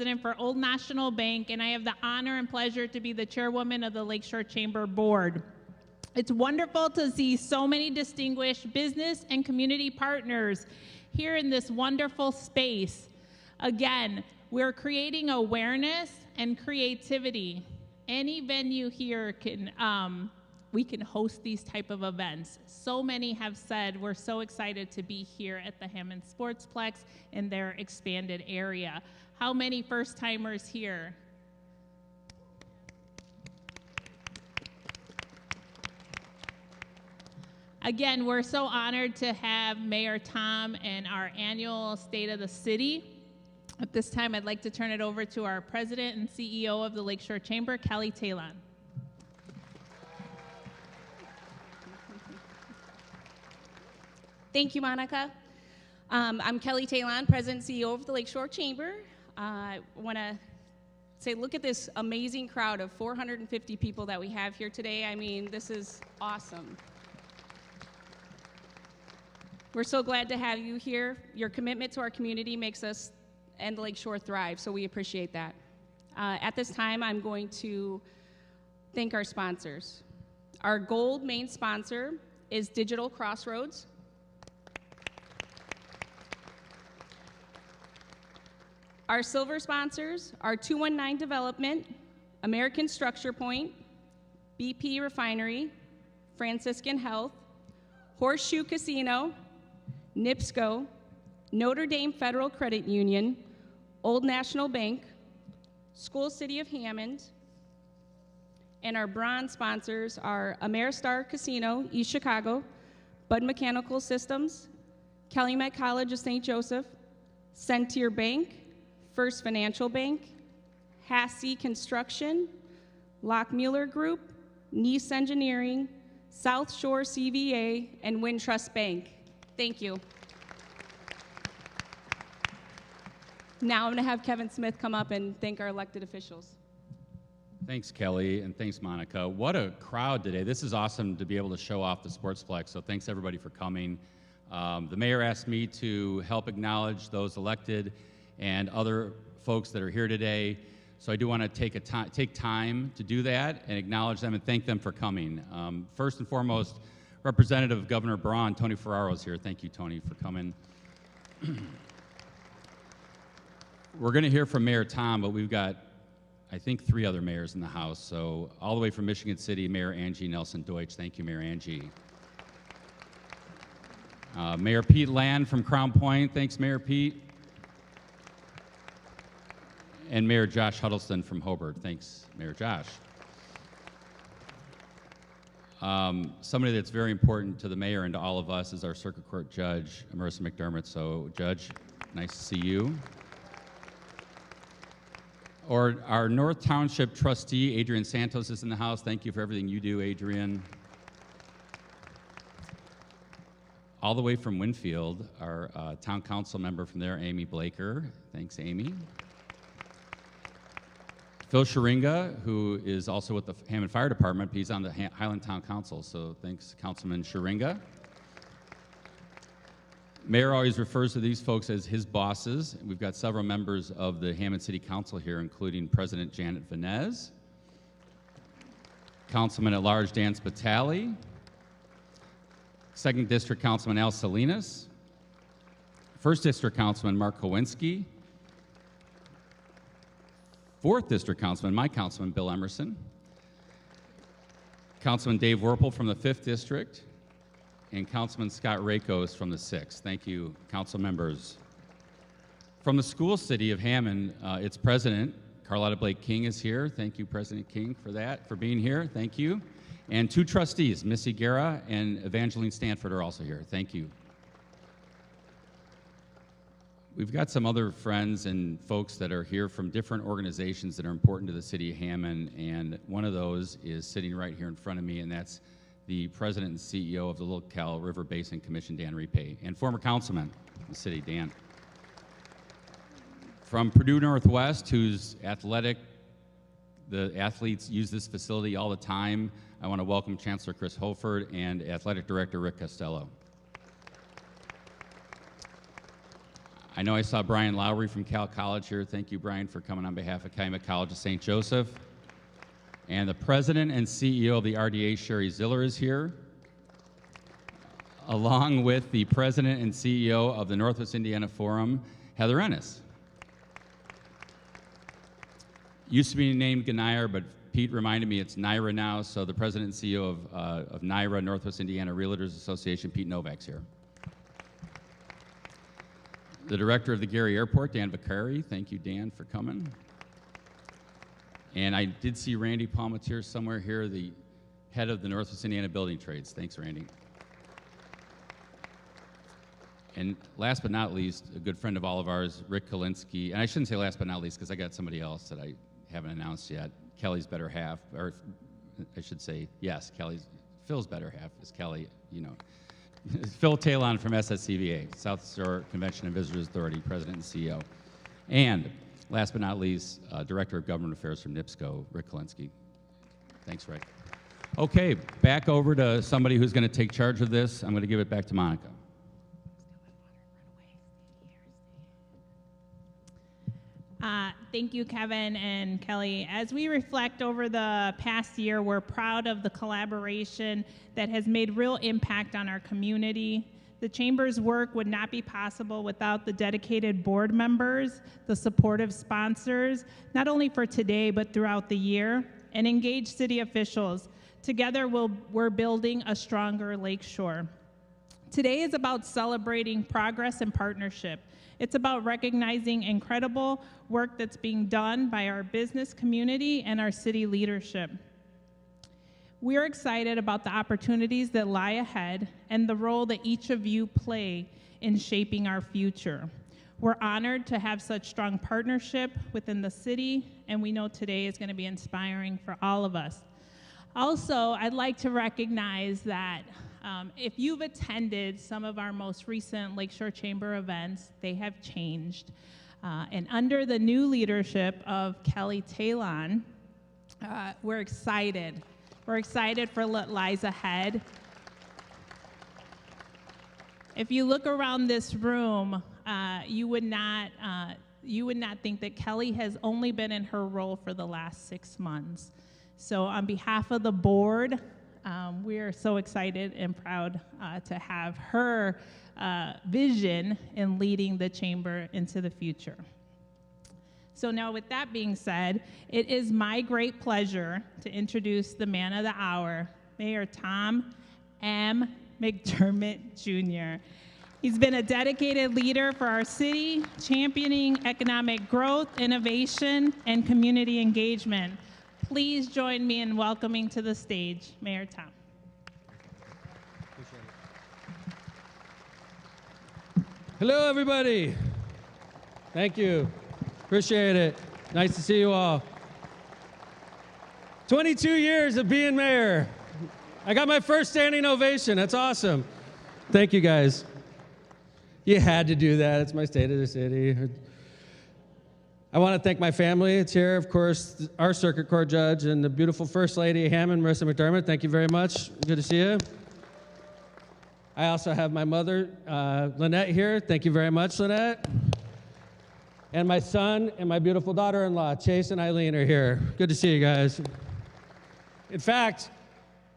president for Old National Bank, and I have the honor and pleasure to be the chairwoman of the Lakeshore Chamber Board. It's wonderful to see so many distinguished business and community partners here in this wonderful space. Again, we're creating awareness and creativity. Any venue here we can host these type of events. So many have said we're so excited to be here at the Hammond Sportsplex in their expanded area. How many first-timers here? Again, we're so honored to have Mayor Tom and our annual State of the City. At this time, I'd like to turn it over to our president and CEO of the Lakeshore Chamber, Kelly Talon. Thank you, Monica. I'm Kelly Talon, President and CEO of the Lakeshore Chamber. I want to say, look at this amazing crowd of 450 people that we have here today. I mean, this is awesome. We're so glad to have you here. Your commitment to our community makes us and the Lakeshore thrive, so we appreciate that. At this time, I'm going to thank our sponsors. Our gold main sponsor is Digital Crossroads. Our silver sponsors are 219 Development, American Structure Point, BP Refinery, Franciscan Health, Horseshoe Casino, NIPSCO, Notre Dame Federal Credit Union, Old National Bank, School City of Hammond, and our bronze sponsors are Ameristar Casino, East Chicago, Bud Mechanical Systems, Calumet College of St. Joseph, Centier Bank, First Financial Bank, Hassey Construction, Lockmuller Group, Nice Engineering, South Shore CVA, and Wintrust Bank. Thank you. Now I'm going to have Kevin Smith come up and thank our elected officials. Thanks, Kelly, and thanks, Monica. What a crowd today. This is awesome to be able to show off the Sportsplex, so thanks everybody for coming. The mayor asked me to help acknowledge those elected and other folks that are here today. So I do want to take time to do that and acknowledge them and thank them for coming. First and foremost, Representative Governor Braun, Tony Ferraro is here. Thank you, Tony, for coming. We're going to hear from Mayor Tom, but we've got, I think, 3 other mayors in the House. So all the way from Michigan City, Mayor Angie Nelson-Deutsch. Thank you, Mayor Angie. Mayor Pete Land from Crown Point. Thanks, Mayor Pete. And Mayor Josh Huddleston from Hobart. Thanks, Mayor Josh. Somebody that's very important to the mayor and to all of us is our Circuit Court Judge, Marissa McDermott. So, Judge, nice to see you. Or our North Township Trustee, Adrian Santos, is in the house. Thank you for everything you do, Adrian. All the way from Winfield, our Town Council member from there, Amy Blaker. Thanks, Amy. Phil Sharinga, who is also with the Hammond Fire Department, he's on the Highland Town Council, so thanks, Councilman Sharinga. Mayor always refers to these folks as his bosses. We've got several members of the Hammond City Council here, including President Janet Vanez, Councilman at Large Dan Spitali, 2nd District Councilman Al Salinas, 1st District Councilman Mark Kowinski, 4th District Councilman, my Councilman Bill Emerson, Councilman Dave Werpel from the 5th District, and Councilman Scott Rakos from the 6th. Thank you, council members. From the School City of Hammond, its president, Carlotta Blake King, is here. Thank you, President King, for being here. Thank you. And 2 trustees, Missy Guerra and Evangeline Stanford, are also here. Thank you. We've got some other friends and folks that are here from different organizations that are important to the city of Hammond, and one of those is sitting right here in front of me, and that's the president and CEO of the Little Cal River Basin Commission, Dan Repay, and former councilman in the city, Dan. From Purdue Northwest, who's athletic, the athletes use this facility all the time, I want to welcome Chancellor Chris Holford and Athletic Director Rick Costello. I know I saw Brian Lowry from Cal College here. Thank you, Brian, for coming on behalf of Calumet College of St. Joseph. And the president and CEO of the RDA, Sherry Ziller, is here, along with the president and CEO of the Northwest Indiana Forum, Heather Ennis. Used to be named Ganire, but Pete reminded me it's NYRA now, so the president and CEO of NYRA, Northwest Indiana Realtors Association, Pete Novak's here. The director of the Gary Airport, Dan Vicari. Thank you, Dan, for coming. And I did see Randy Palmatier somewhere here, the head of the Northwest Indiana Building Trades. Thanks, Randy. And last but not least, a good friend of all of ours, Rick Kalinsky. And I shouldn't say last but not least, because I got somebody else that I haven't announced yet. Kelly's better half, or I should say, yes, Phil's better half is Kelly, you know. Phil Talon from SSCVA, South Shore Convention and Visitors Authority, President and CEO. And last but not least, Director of Government Affairs from NIPSCO, Rick Kalinsky. Thanks, Rick. Okay, back over to somebody who's going to take charge of this. I'm going to give it back to Monica. Thank you, Kevin and Kelly. As we reflect over the past year, we're proud of the collaboration that has made real impact on our community. The Chamber's work would not be possible without the dedicated board members, the supportive sponsors, not only for today, but throughout the year, and engaged city officials. Together, we're building a stronger Lakeshore. Today is about celebrating progress and partnership. It's about recognizing incredible work that's being done by our business community and our city leadership. We're excited about the opportunities that lie ahead and the role that each of you play in shaping our future. We're honored to have such strong partnership within the city, and we know today is going to be inspiring for all of us. Also, I'd like to recognize that if you've attended some of our most recent Lakeshore Chamber events, they have changed. And under the new leadership of Kelly Talon, we're excited. We're excited for what lies ahead. If you look around this room, you would not think that Kelly has only been in her role for the last 6 months. So on behalf of the board, we are so excited and proud to have her vision in leading the chamber into the future. So now with that being said, it is my great pleasure to introduce the man of the hour, Mayor Tom M. McDermott Jr. He's been a dedicated leader for our city, championing economic growth, innovation, and community engagement. Please join me in welcoming to the stage Mayor Tom. Hello, everybody. Thank you. Appreciate it. Nice to see you all. 22 years of being mayor. I got my first standing ovation. That's awesome. Thank you, guys. You had to do that. It's my state of the city. I want to thank my family. It's here, of course, our circuit court judge and the beautiful First Lady Hammond, Marissa McDermott. Thank you very much. Good to see you. I also have my mother, Lynette, here. Thank you very much, Lynette. And my son and my beautiful daughter-in-law, Chase and Eileen, are here. Good to see you guys. In fact,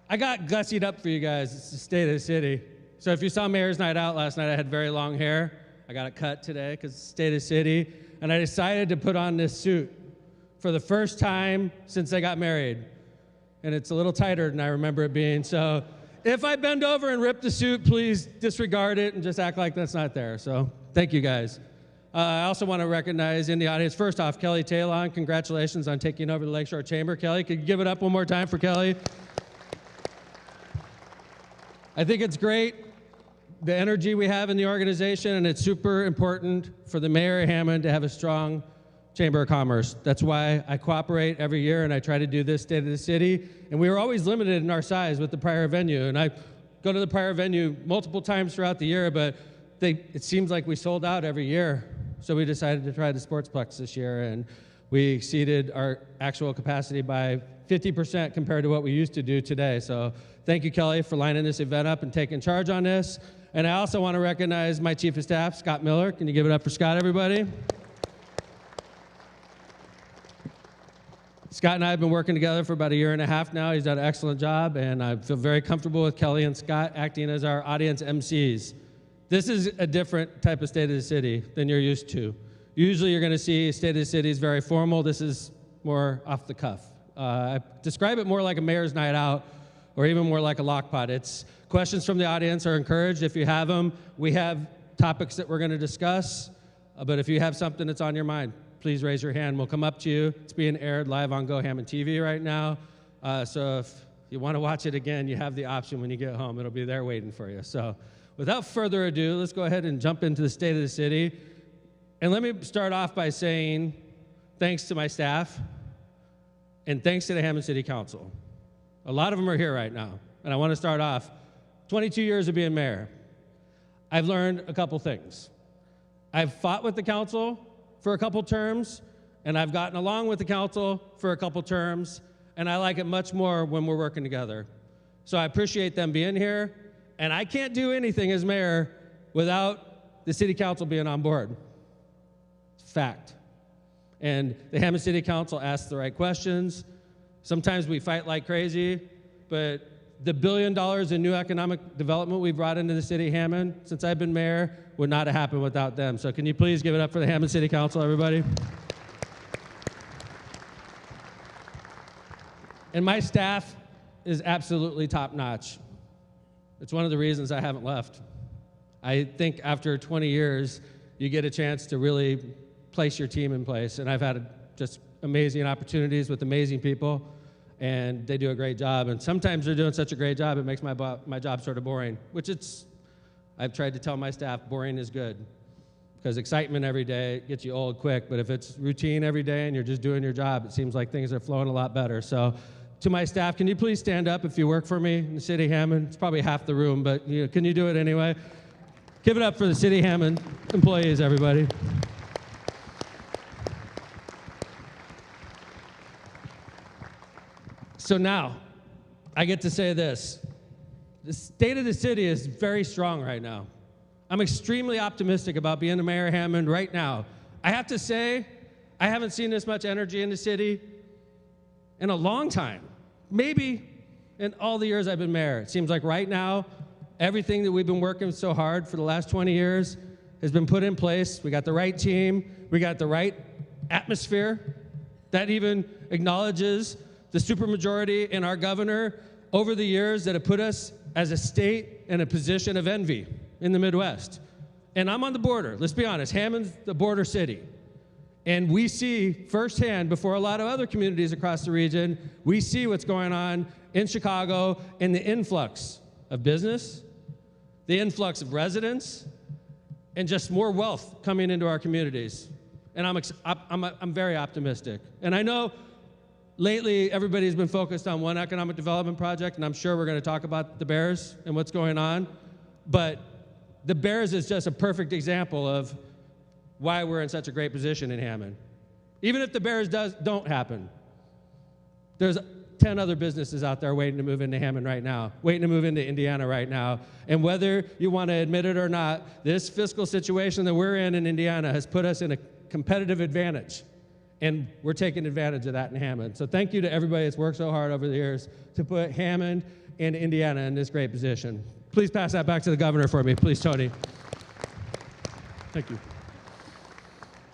I got gussied up for you guys. It's the state of the city. So if you saw Mayor's Night Out last night, I had very long hair. I got it cut today because it's the state of the city. And I decided to put on this suit for the first time since I got married. And it's a little tighter than I remember it being. So if I bend over and rip the suit, please disregard it and just act like that's not there. So thank you, guys. I also want to recognize in the audience, first off, Kelly Talon. Congratulations on taking over the Lakeshore Chamber. Kelly, could you give it up one more time for Kelly? I think it's great, the energy we have in the organization, and it's super important for the Mayor Hammond to have a strong Chamber of Commerce. That's why I cooperate every year, and I try to do this State of the City. And we were always limited in our size with the prior venue, and I go to the prior venue multiple times throughout the year, but it seems like we sold out every year. So we decided to try the Sportsplex this year, and we exceeded our actual capacity by 50% compared to what we used to do today. So thank you, Kelly, for lining this event up and taking charge on this. And I also want to recognize my Chief of Staff, Scott Miller. Can you give it up for Scott, everybody? Scott and I have been working together for about 1.5 years now. He's done an excellent job, and I feel very comfortable with Kelly and Scott acting as our audience MCs. This is a different type of State of the City than you're used to. Usually you're going to see State of the City is very formal. This is more off the cuff. I describe it more like a mayor's night out, or even more like a lockpot. It's questions from the audience are encouraged if you have them. We have topics that we're going to discuss, but if you have something that's on your mind, please raise your hand. We'll come up to you. It's being aired live on Go Hammond TV right now. So if you want to watch it again, you have the option when you get home. It'll be there waiting for you. So without further ado, let's go ahead and jump into the State of the City. And let me start off by saying thanks to my staff and thanks to the Hammond City Council. A lot of them are here right now. And I want to start off, 22 years of being mayor. I've learned a couple things. I've fought with the council for a couple terms, and I've gotten along with the council for a couple terms, and I like it much more when we're working together. So I appreciate them being here, and I can't do anything as mayor without the city council being on board. It's a fact. And the Hammond City Council asks the right questions. Sometimes we fight like crazy, but the $1 billion in new economic development we brought into the city of Hammond since I've been mayor would not have happened without them. So can you please give it up for the Hammond City Council, everybody? And my staff is absolutely top-notch. It's one of the reasons I haven't left. I think after 20 years, you get a chance to really place your team in place, and I've had just amazing opportunities with amazing people, and they do a great job. And sometimes they're doing such a great job, it makes my job sort of boring, which I've tried to tell my staff, boring is good, because excitement every day gets you old quick, but if it's routine every day and you're just doing your job, it seems like things are flowing a lot better. So to my staff, can you please stand up if you work for me in the city of Hammond? It's probably half the room, but can you do it anyway? Give it up for the city of Hammond employees, everybody. So now, I get to say this. The state of the city is very strong right now. I'm extremely optimistic about being the mayor of Hammond right now. I have to say, I haven't seen this much energy in the city in a long time. Maybe in all the years I've been mayor. It seems like right now, everything that we've been working so hard for the last 20 years has been put in place. We got the right team. We got the right atmosphere that even acknowledges the supermajority in our governor over the years that have put us as a state in a position of envy in the Midwest. And I'm on the border. Let's be honest, Hammond's the border city. And we see firsthand, before a lot of other communities across the region, we see what's going on in Chicago and the influx of business, the influx of residents, and just more wealth coming into our communities. And I'm very optimistic. And I know lately, everybody's been focused on one economic development project, and I'm sure we're going to talk about the Bears and what's going on. But the Bears is just a perfect example of why we're in such a great position in Hammond. Even if the Bears don't happen, there's 10 other businesses out there waiting to move into Hammond right now, waiting to move into Indiana right now. And whether you want to admit it or not, this fiscal situation that we're in Indiana has put us in a competitive advantage. And we're taking advantage of that in Hammond. So thank you to everybody that's worked so hard over the years to put Hammond and Indiana in this great position. Please pass that back to the governor for me. Please, Tony. Thank you.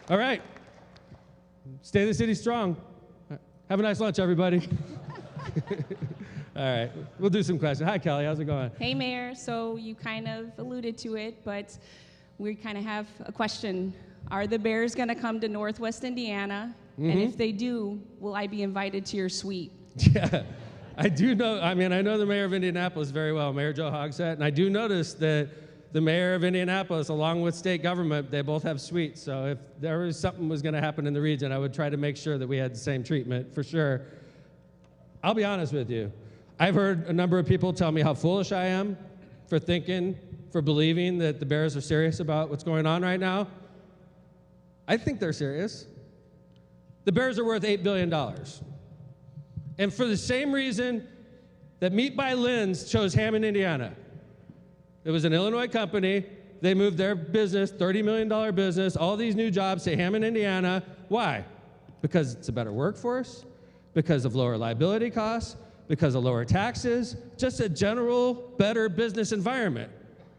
All right. Stay the city strong. Have a nice lunch, everybody. All right. We'll do some questions. Hi, Kelly. How's it going? Hey, Mayor. So you kind of alluded to it, but we kind of have a question. Are the Bears going to come to Northwest Indiana? Mm-hmm. And if they do, will I be invited to your suite? Yeah, I do know. I mean, I know the mayor of Indianapolis very well, Mayor Joe Hogsett, and I do notice that the mayor of Indianapolis, along with state government, they both have suites. So if there was something was going to happen in the region, I would try to make sure that we had the same treatment, for sure. I'll be honest with you. I've heard a number of people tell me how foolish I am for believing that the Bears are serious about what's going on right now. I think they're serious. The Bears are worth $8 billion. And for the same reason that Meat by Lynn's chose Hammond, Indiana, It was an Illinois company. They moved their business, $30 million business, all these new jobs to Hammond, Indiana. Why? Because it's a better workforce, because of lower liability costs, because of lower taxes, just a general better business environment.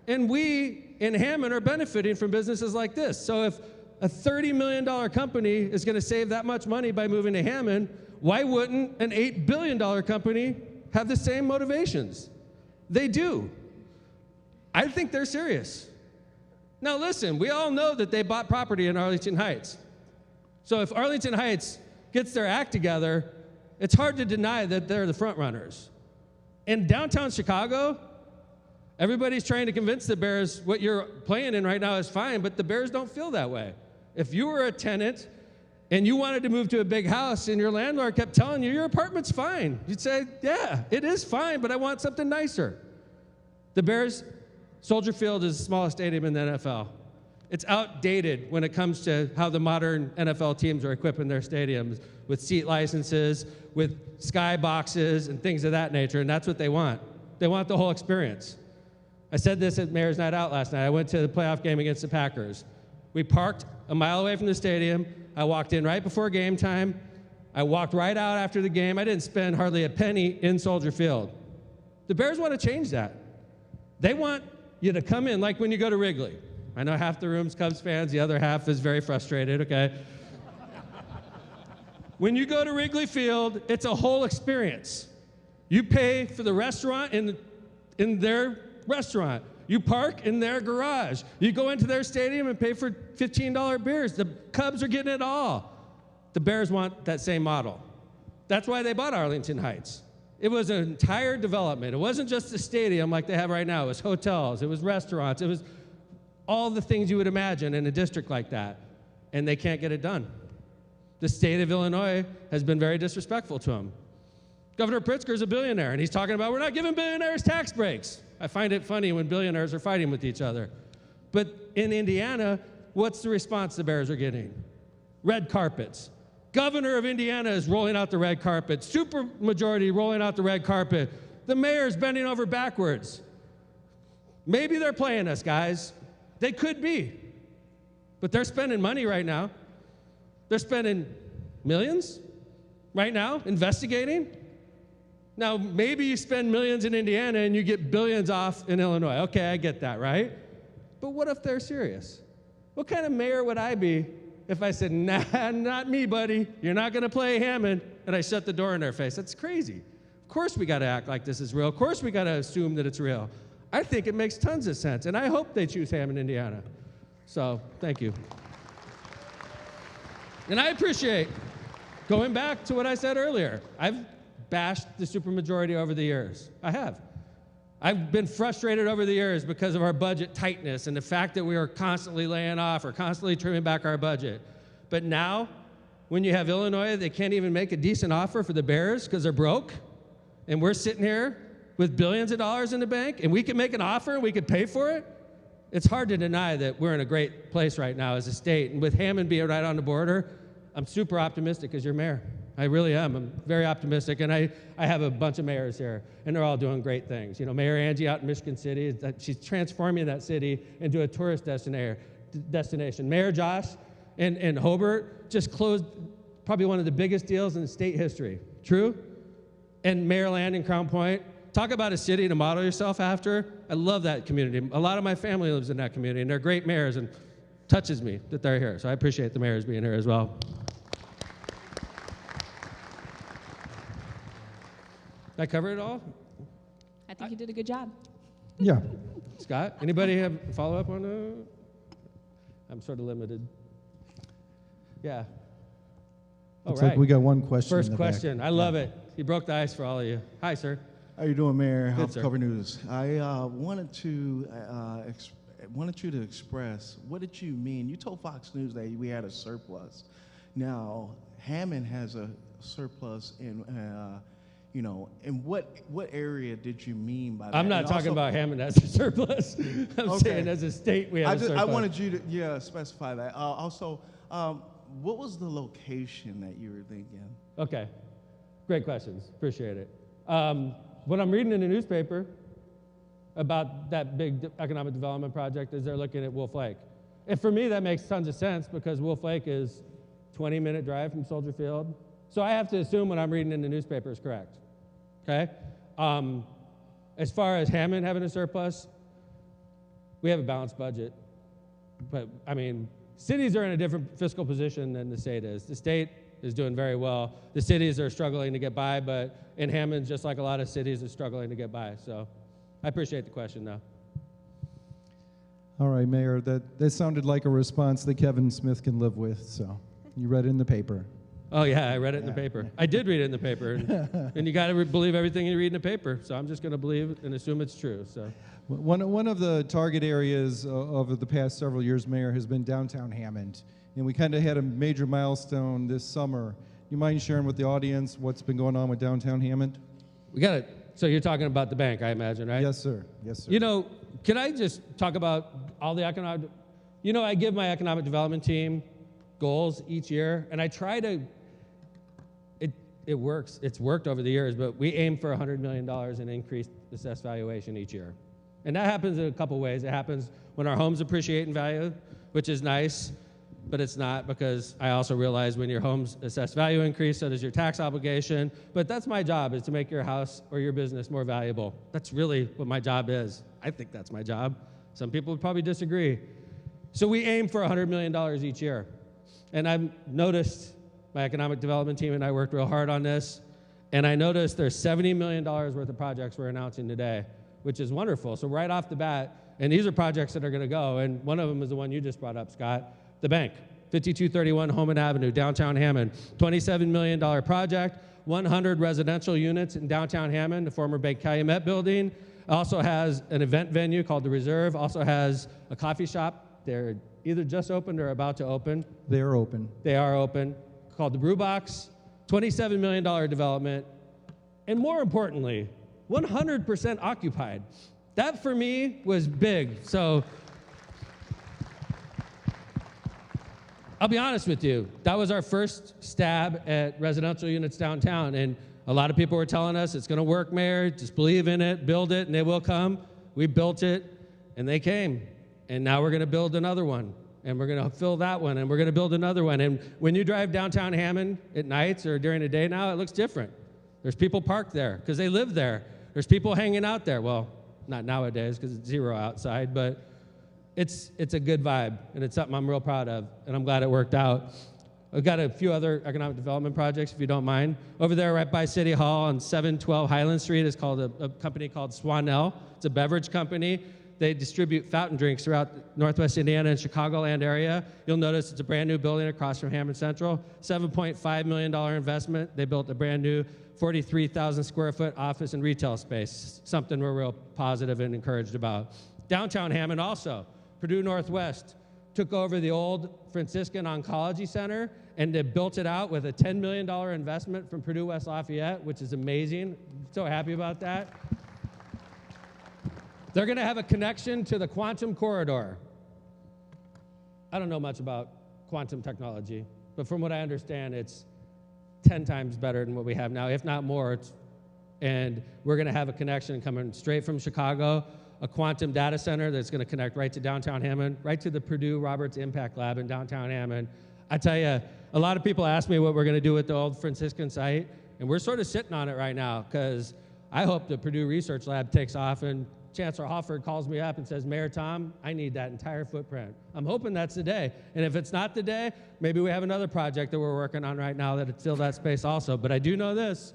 And we in Hammond are benefiting from businesses like this. So if a $30 million company is going to save that much money by moving to Hammond, why wouldn't an $8 billion company have the same motivations? They do. I think they're serious. Now listen, we all know that they bought property in Arlington Heights. So if Arlington Heights gets their act together, it's hard to deny that they're the front runners. In downtown Chicago, everybody's trying to convince the Bears what you're playing in right now is fine, but the Bears don't feel that way. If you were a tenant and you wanted to move to a big house and your landlord kept telling you your apartment's fine, you'd say, yeah, it is fine, but I want something nicer. The Bears, Soldier Field is the smallest stadium in the NFL. It's outdated when it comes to how the modern NFL teams are equipping their stadiums with seat licenses, with sky boxes and things of that nature, and that's what they want. They want the whole experience. I said this at Mayor's Night Out last night. I went to the playoff game against the Packers. We parked a mile away from the stadium. I walked in right before game time. I walked right out after the game. I didn't spend hardly a penny in Soldier Field. The Bears want to change that. They want you to come in like when you go to Wrigley. I know half the room's Cubs fans, the other half is very frustrated, okay? When you go to Wrigley Field, it's a whole experience. You pay for the restaurant in their restaurant. You park in their garage. You go into their stadium and pay for $15 beers. The Cubs are getting it all. The Bears want that same model. That's why they bought Arlington Heights. It was an entire development. It wasn't just a stadium like they have right now. It was hotels. It was restaurants. It was all the things you would imagine in a district like that. And they can't get it done. The state of Illinois has been very disrespectful to them. Governor Pritzker's a billionaire, and he's talking about we're not giving billionaires tax breaks. I find it funny when billionaires are fighting with each other. But in Indiana, what's the response the Bears are getting? Red carpets. Governor of Indiana is rolling out the red carpet. Supermajority rolling out the red carpet. The mayor's bending over backwards. Maybe they're playing us, guys. They could be. But they're spending money right now. They're spending millions right now investigating. Now, maybe you spend millions in Indiana and you get billions off in Illinois. Okay, I get that, right? But what if they're serious? What kind of mayor would I be if I said, nah, not me, buddy. You're not going to play Hammond, and I shut the door in their face? That's crazy. Of course we got to act like this is real. Of course we got to assume that it's real. I think it makes tons of sense, and I hope they choose Hammond, Indiana. So, thank you. And I appreciate, going back to what I said earlier, I've bashed the supermajority over the years. I have. I've been frustrated over the years because of our budget tightness and the fact that we are constantly laying off or constantly trimming back our budget. But now, when you have Illinois, they can't even make a decent offer for the Bears because they're broke, and we're sitting here with billions of dollars in the bank, and we can make an offer and we can pay for it, it's hard to deny that we're in a great place right now as a state. And with Hammond being right on the border, I'm super optimistic as your mayor. I really am. I'm very optimistic, and I have a bunch of mayors here, and they're all doing great things. You know, Mayor Angie out in Michigan City, she's transforming that city into a tourist destination. Mayor Josh in Hobart just closed probably one of the biggest deals in state history. True? And Mayor Land in Crown Point. Talk about a city to model yourself after. I love that community. A lot of my family lives in that community, and they're great mayors, and touches me that they're here. So I appreciate the mayors being here as well. Did I cover it all? I think you did a good job. Yeah. Scott, anybody have a follow-up on that? I'm sort of limited. Yeah. Looks like we got one question. First in the question. back. I love it. You broke the ice for all of you. Hi, sir. How you doing, Mayor? Good, Health sir. Cover News. I wanted you to express, what did you mean? You told Fox News that we had a surplus. Now, Hammond has a surplus in, in what area did you mean by that? I'm not And talking also, about Hammond as a surplus. I'm Okay. saying as a state we have a surplus. I wanted you to, specify that. What was the location that you were thinking? Okay. Great questions. Appreciate it. What I'm reading in the newspaper about that big economic development project is they're looking at Wolf Lake. And for me, that makes tons of sense because Wolf Lake is 20-minute drive from Soldier Field. So I have to assume what I'm reading in the newspaper is correct, okay? As far as Hammond having a surplus, we have a balanced budget. But, I mean, cities are in a different fiscal position than the state is. The state is doing very well. The cities are struggling to get by, but in Hammond, just like a lot of cities, are struggling to get by. So I appreciate the question, though. All right, Mayor, that sounded like a response that Kevin Smith can live with, so you read it in the paper. Oh, yeah, I read it in the paper. I did read it in the paper, and you got to believe everything you read in the paper, so I'm just going to believe and assume it's true. So, one of the target areas over the past several years, Mayor, has been downtown Hammond, and we kind of had a major milestone this summer. You mind sharing with the audience what's been going on with downtown Hammond? we got it. So you're talking about the bank, I imagine, right? Yes, sir. Yes, sir. You know, can I just talk about all the economic, you know, I give my economic development team goals each year, and I try to, it works. It's worked over the years, but we aim for $100 million in increased assessed valuation each year. And that happens in a couple ways. It happens when our homes appreciate in value, which is nice, but it's not, because I also realize when your home's assessed value increase, so does your tax obligation. But that's my job, is to make your house or your business more valuable. That's really what my job is. I think that's my job. Some people would probably disagree. So we aim for $100 million each year. And I've noticed, my economic development team and I worked real hard on this, and I noticed there's $70 million worth of projects we're announcing today, which is wonderful. So right off the bat, and these are projects that are gonna go, and one of them is the one you just brought up, Scott, the bank, 5231 Holman Avenue, downtown Hammond, $27 million project, 100 residential units in downtown Hammond, the former Bank Calumet building. Also has an event venue called The Reserve, also has a coffee shop. They're either just opened or about to open. They are open. They are open, called the Brew Box, $27 million development, and more importantly, 100% occupied. That for me was big. So I'll be honest with you, that was our first stab at residential units downtown, and a lot of people were telling us, it's gonna work, Mayor, just believe in it, build it, and they will come. We built it, and they came. And now we're gonna build another one, and we're gonna fill that one, and we're gonna build another one. And when you drive downtown Hammond at nights or during the day now, it looks different. There's people parked there, because they live there. There's people hanging out there. Well, not nowadays, because it's 0 outside, but it's a good vibe, and it's something I'm real proud of, and I'm glad it worked out. I've got a few other economic development projects, if you don't mind. Over there, right by City Hall on 712 Highland Street, is called a company called Swanell. It's a beverage company. They distribute fountain drinks throughout Northwest Indiana and Chicagoland area. You'll notice it's a brand new building across from Hammond Central. $7.5 million investment. They built a brand new 43,000 square foot office and retail space, something we're real positive and encouraged about. Downtown Hammond also, Purdue Northwest took over the old Franciscan Oncology Center, and they built it out with a $10 million investment from Purdue West Lafayette, which is amazing. So happy about that. They're gonna have a connection to the quantum corridor. I don't know much about quantum technology, but from what I understand, it's 10 times better than what we have now, if not more. And we're gonna have a connection coming straight from Chicago, a quantum data center that's gonna connect right to downtown Hammond, right to the Purdue Roberts Impact Lab in downtown Hammond. I tell you, a lot of people ask me what we're gonna do with the old Franciscan site, and we're sort of sitting on it right now, because I hope the Purdue Research Lab takes off and Chancellor Hofford calls me up and says, Mayor Tom, I need that entire footprint. I'm hoping that's the day. And if it's not the day, maybe we have another project that we're working on right now that'll fill that space also. But I do know this,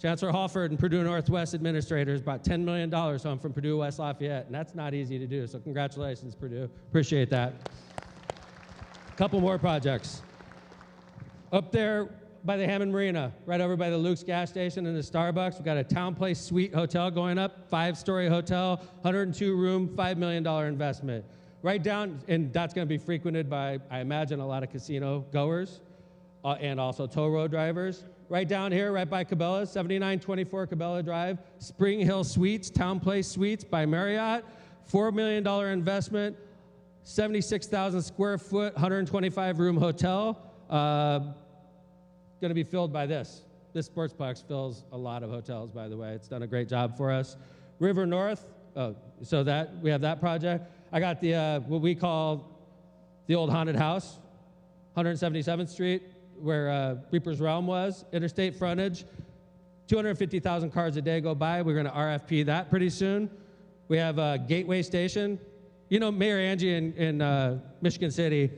Chancellor Hofford and Purdue Northwest administrators brought $10 million home from Purdue West Lafayette, and that's not easy to do. So congratulations, Purdue. Appreciate that. A couple more projects. Up there by the Hammond Marina, right over by the Luke's gas station and the Starbucks, we've got a Town Place Suite Hotel going up, 5-story hotel, 102 room, $5 million investment. Right down, and that's gonna be frequented by, I imagine, a lot of casino goers and also toll road drivers. Right down here, right by Cabela's, 7924 Cabela Drive, Spring Hill Suites, Town Place Suites by Marriott, $4 million investment, 76,000 square foot, 125 room hotel. Going to be filled by this. This sportsplex fills a lot of hotels, by the way. It's done a great job for us. River North, Oh, so that we have that project. I got the what we call the old haunted house, 177th Street, where Reaper's Realm was, interstate frontage. 250,000 cars a day go by. We're going to RFP that pretty soon. We have a Gateway Station. You know, Mayor Angie in Michigan City,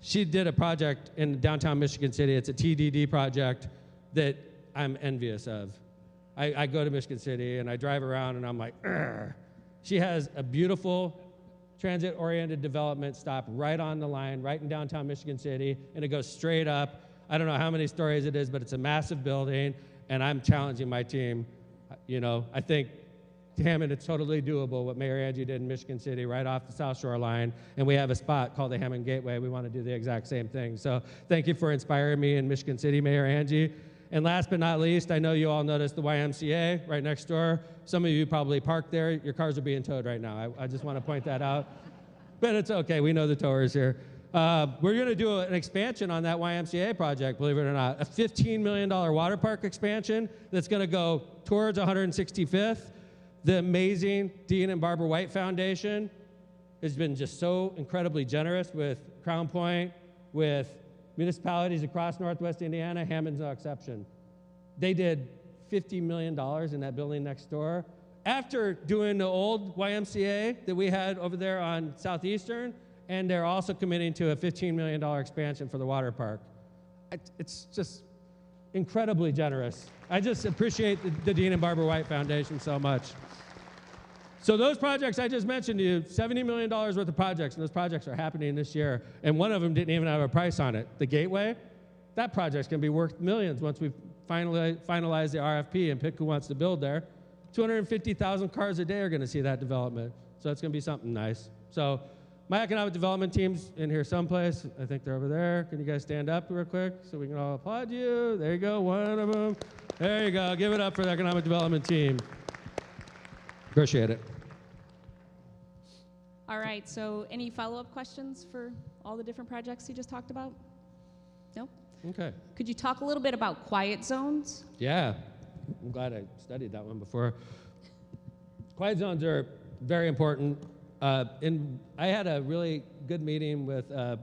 she did a project in downtown Michigan City. It's a TDD project that I'm envious of. I go to Michigan City and I drive around and I'm like, "Urgh." She has a beautiful transit-oriented development stop right on the line, right in downtown Michigan City, and it goes straight up. I don't know how many stories it is, but it's a massive building, and I'm challenging my team. You know, I think Hammond, it's totally doable what Mayor Angie did in Michigan City right off the South Shore line, and we have a spot called the Hammond Gateway. We want to do the exact same thing. So thank you for inspiring me in Michigan City, Mayor Angie. And last but not least, I know you all noticed the YMCA right next door. Some of you probably parked there. Your cars are being towed right now. I just want to point that out. But it's okay. We know the towers here. We're going to do an expansion on that YMCA project, believe it or not. A $15 million water park expansion that's going to go towards 165th. The amazing Dean and Barbara White Foundation has been just so incredibly generous with Crown Point, with municipalities across Northwest Indiana. Hammond's no exception. They did $50 million in that building next door. After doing the old YMCA that we had over there on Southeastern, and they're also committing to a $15 million expansion for the water park. It's just incredibly generous. I just appreciate the Dean and Barbara White Foundation so much. So those projects I just mentioned to you, $70 million worth of projects, and those projects are happening this year, and one of them didn't even have a price on it. The Gateway, that project's gonna be worth millions once we finalize the RFP and pick who wants to build there. 250,000 cars a day are gonna see that development, so it's gonna be something nice. So my economic development team's in here someplace. I think they're over there. Can you guys stand up real quick so we can all applaud you? There you go, one of them. There you go, give it up for the economic development team. Appreciate it. All right, so any follow-up questions for all the different projects you just talked about? No? Okay. Could you talk a little bit about quiet zones? Yeah, I'm glad I studied that one before. Quiet zones are very important. I had a really good meeting with a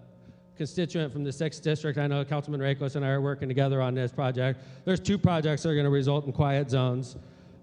constituent from the 6th District. I know Councilman Rakos and I are working together on this project. There's 2 projects that are going to result in quiet zones,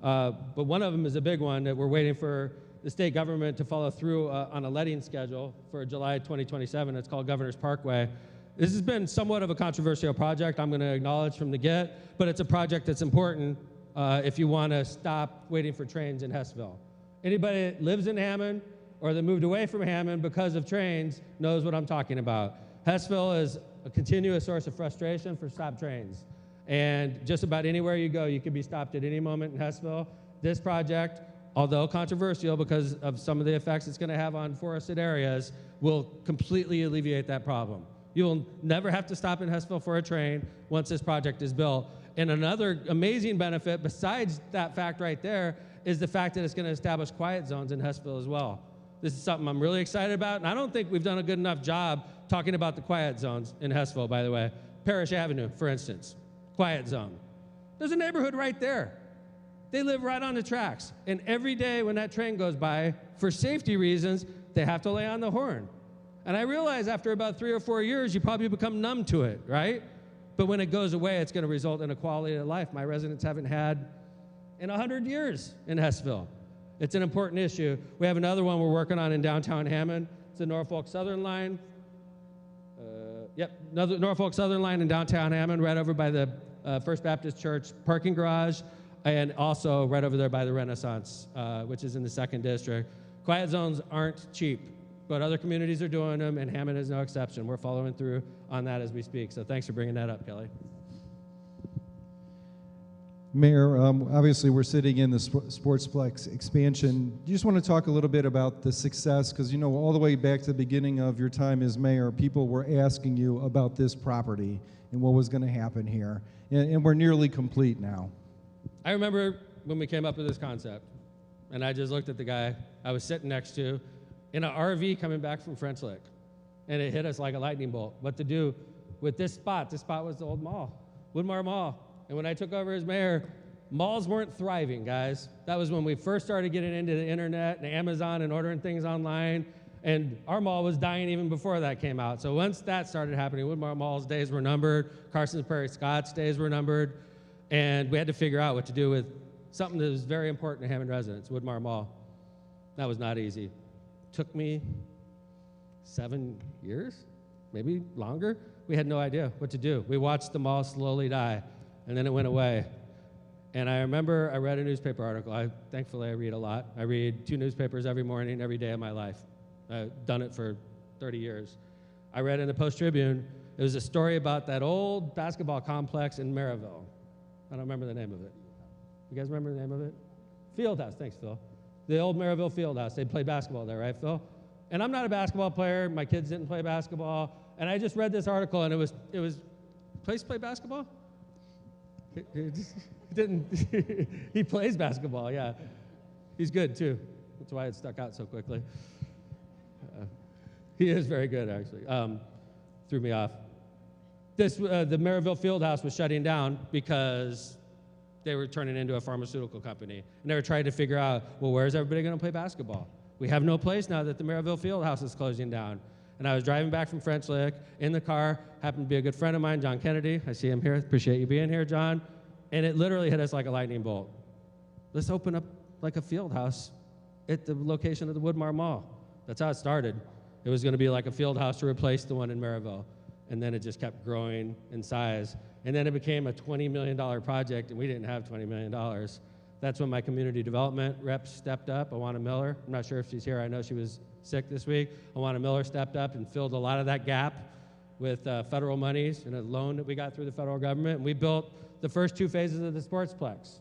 but one of them is a big one that we're waiting for the state government to follow through on a letting schedule for July 2027. It's called Governor's Parkway. This has been somewhat of a controversial project, I'm going to acknowledge from the get, but it's a project that's important if you want to stop waiting for trains in Hessville. Anybody that lives in Hammond or that moved away from Hammond because of trains knows what I'm talking about. Hessville is a continuous source of frustration for stopped trains. And just about anywhere you go, you could be stopped at any moment in Hessville. This project, although controversial because of some of the effects it's going to have on forested areas, will completely alleviate that problem. You will never have to stop in Hessville for a train once this project is built. And another amazing benefit besides that fact right there is the fact that it's going to establish quiet zones in Hessville as well. This is something I'm really excited about, and I don't think we've done a good enough job talking about the quiet zones in Hessville, by the way. Parish Avenue, for instance, quiet zone. There's a neighborhood right there. They live right on the tracks, and every day when that train goes by, for safety reasons, they have to lay on the horn. And I realize after about 3 or 4 years, you probably become numb to it, right? But when it goes away, it's going to result in a quality of life my residents haven't had in 100 years in Hessville. It's an important issue. We have another one we're working on in downtown Hammond. It's the Norfolk Southern Line. Another Norfolk Southern Line in downtown Hammond, right over by the First Baptist Church parking garage, and also right over there by the Renaissance, which is in the 2nd District. Quiet zones aren't cheap, but other communities are doing them, and Hammond is no exception. We're following through on that as we speak, so thanks for bringing that up, Kelly. Mayor, obviously we're sitting in the Sportsplex expansion. Do you just want to talk a little bit about the success? Because, you know, all the way back to the beginning of your time as mayor, people were asking you about this property and what was going to happen here. And we're nearly complete now. I remember when we came up with this concept, and I just looked at the guy I was sitting next to in an RV coming back from French Lick, and it hit us like a lightning bolt. What to do with this spot? This spot was the old mall, Woodmar Mall. And when I took over as mayor, Malls weren't thriving, guys. That was when we first started getting into the internet and Amazon and ordering things online. And our mall was dying even before that came out. So once that started happening, Woodmar Mall's days were numbered. Carson's Prairie Scott's days were numbered. And we had to figure out what to do with something that was very important to Hammond residents, Woodmar Mall. That was not easy. Took me 7 years, maybe longer. We had no idea what to do. We watched the mall slowly die, and then it went away. And I remember I read a newspaper article. Thankfully, I read a lot. I read 2 newspapers every morning, every day of my life. I've done it for 30 years. I read in the Post-Tribune, it was a story about that old basketball complex in Maryville. I don't remember the name of it. You guys remember the name of it? Fieldhouse, thanks, Phil. The old Maryville Fieldhouse. They played basketball there, right, Phil? And I'm not a basketball player. My kids didn't play basketball. And I just read this article, and it was place play basketball? He didn't. He plays basketball, yeah. He's good, too. That's why it stuck out so quickly. He is very good, actually. Threw me off. The Maryville Fieldhouse was shutting down because they were turning into a pharmaceutical company. And they were trying to figure out, well, where's everybody going to play basketball? We have no place now that the Maryville Fieldhouse is closing down. And I was driving back from French Lick in the car, happened to be a good friend of mine, John Kennedy. I see him here. Appreciate you being here, John. And it literally hit us like a lightning bolt. Let's open up like a field house at the location of the Woodmar Mall. That's how it started. It was going to be like a field house to replace the one in Maryville. And then it just kept growing in size. And then it became a $20 million project, and we didn't have $20 million. That's when my community development rep stepped up, Awana Miller. I'm not sure if she's here. I know she was sick this week. Awana Miller stepped up and filled a lot of that gap with federal monies and a loan that we got through the federal government. And we built the first 2 phases of the Sportsplex.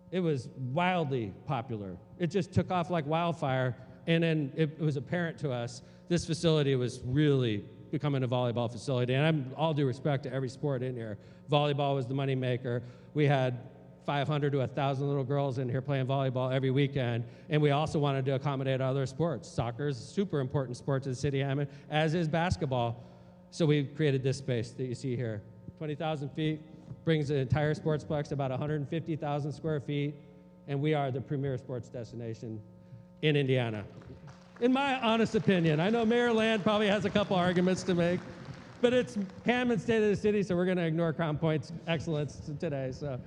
It was wildly popular. It just took off like wildfire. And then it was apparent to us this facility was really becoming a volleyball facility. And I'm all due respect to every sport in here. Volleyball was the moneymaker. We had 500 to 1,000 little girls in here playing volleyball every weekend. And we also wanted to accommodate other sports. Soccer is a super important sport to the city of Hammond, as is basketball. So we created this space that you see here. 20,000 feet, brings the entire Sportsplex to about 150,000 square feet. And we are the premier sports destination in Indiana. In my honest opinion. I know Mayor Land probably has a couple arguments to make, but it's Hammond, state of the city, so we're going to ignore Crown Point's excellence today. So,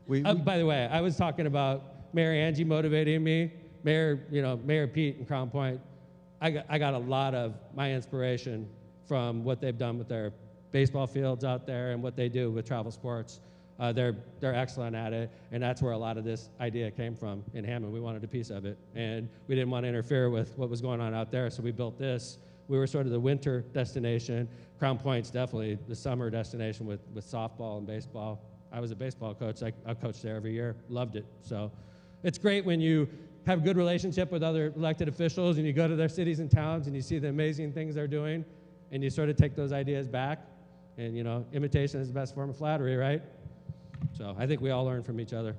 by the way, I was talking about Mayor Angie motivating me. Mayor Pete and Crown Point. I got a lot of my inspiration from what they've done with their baseball fields out there and what they do with travel sports. They're excellent at it, and that's where a lot of this idea came from in Hammond. We wanted a piece of it, and we didn't want to interfere with what was going on out there, so we built this. We were sort of the winter destination. Crown Point's definitely the summer destination with softball and baseball. I was a baseball coach. I coached there every year. Loved it. So it's great when you have a good relationship with other elected officials and you go to their cities and towns and you see the amazing things they're doing, and you sort of take those ideas back. And, imitation is the best form of flattery, right? So I think we all learn from each other.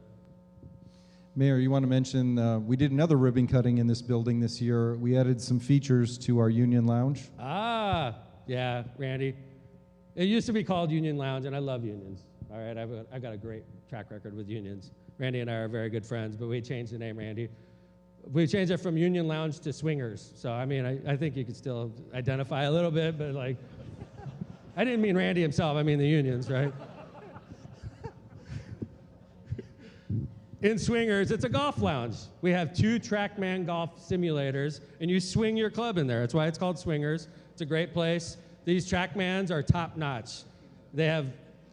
Mayor, you want to mention, we did another ribbon cutting in this building this year. We added some features to our Union Lounge. Yeah, Randy. It used to be called Union Lounge, and I love unions. All right, I've got a great track record with unions. Randy and I are very good friends, but we changed the name, Randy. We changed it from Union Lounge to Swingers. So, I think you could still identify a little bit, but I didn't mean Randy himself, I mean the unions, right? In Swingers, it's a golf lounge. We have 2 TrackMan golf simulators, and you swing your club in there. That's why it's called Swingers. It's a great place. These TrackMans are top-notch. They have